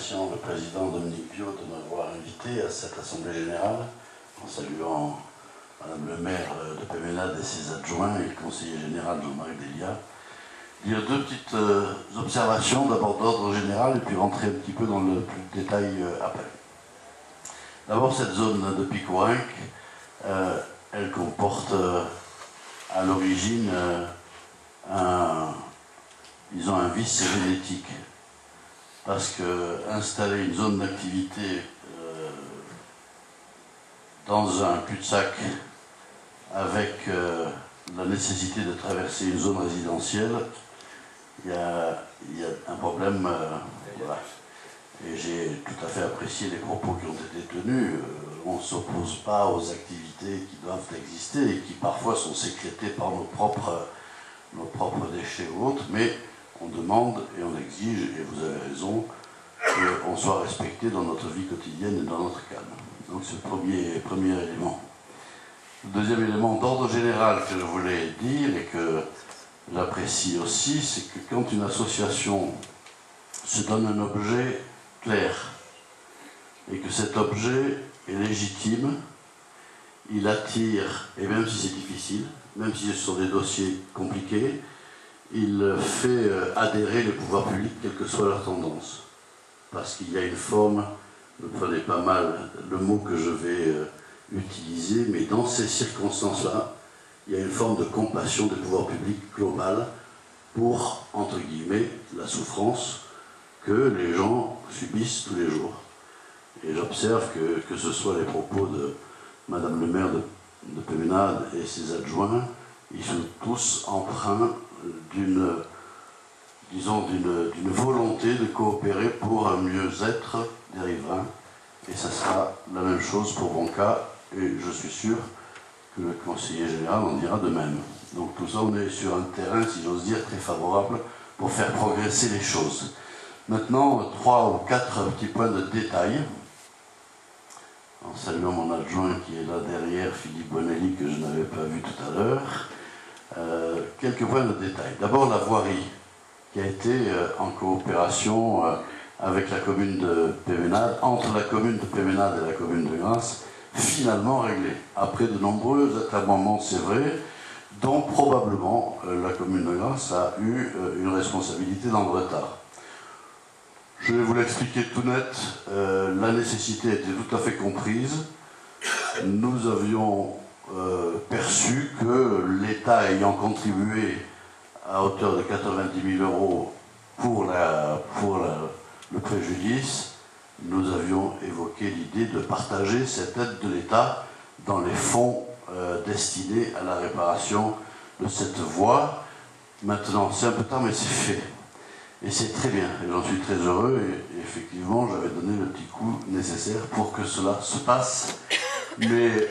remerciant le président Dominique Biot de m'avoir invité à cette Assemblée Générale, en saluant Madame le maire de Péménade et ses adjoints et le conseiller général Jean-Marc Delia, dire deux petites observations, d'abord d'ordre général, et puis rentrer un petit peu dans le plus de détail après. D'abord, cette zone de Picoinck, elle comporte à l'origine un vice génétique. Parce que installer une zone d'activité dans un cul-de-sac avec la nécessité de traverser une zone résidentielle, il y a un problème. Voilà. Et j'ai tout à fait apprécié les propos qui ont été tenus. On ne s'oppose pas aux activités qui doivent exister et qui parfois sont sécrétées par nos propres déchets ou autres, mais on demande et on exige, et vous avez raison, qu'on soit respecté dans notre vie quotidienne et dans notre calme. Donc c'est le premier élément. Le deuxième élément d'ordre général que je voulais dire et que j'apprécie aussi, c'est que quand une association se donne un objet clair et que cet objet est légitime, il attire, et même si c'est difficile, même si ce sont des dossiers compliqués, il fait adhérer les pouvoirs publics, quelle que soit leur tendance. Parce qu'il y a une forme, ne prenez pas mal le mot que je vais utiliser, mais dans ces circonstances-là, il y a une forme de compassion des pouvoirs publics globale pour, entre guillemets, la souffrance que les gens subissent tous les jours. Et j'observe que ce soit les propos de Madame le maire de Péménade et ses adjoints, ils sont tous empreints d'une volonté de coopérer pour un mieux-être des riverains. Et ça sera la même chose pour mon cas, et je suis sûr que le conseiller général en dira de même. Donc tout ça, on est sur un terrain, si j'ose dire, très favorable pour faire progresser les choses. Maintenant, 3 ou 4 petits points de détail. En saluant mon adjoint qui est là derrière, Philippe Bonelli, que je n'avais pas vu tout à l'heure. Quelques points de détail. D'abord la voirie, qui a été en coopération avec la commune de Péménade, entre la commune de Péménade et la commune de Grasse, finalement réglée. Après de nombreux acclamements, c'est vrai, dont probablement la commune de Grasse a eu une responsabilité dans le retard. Je vais vous l'expliquer tout net, la nécessité était tout à fait comprise. Nous avions perçu que l'État ayant contribué à hauteur de 90 000 € pour le préjudice, nous avions évoqué l'idée de partager cette aide de l'État dans les fonds destinés à la réparation de cette voie. Maintenant, c'est un peu tard, mais c'est fait. Et c'est très bien, et j'en suis très heureux, et effectivement, j'avais donné le petit coup nécessaire pour que cela se passe. Mais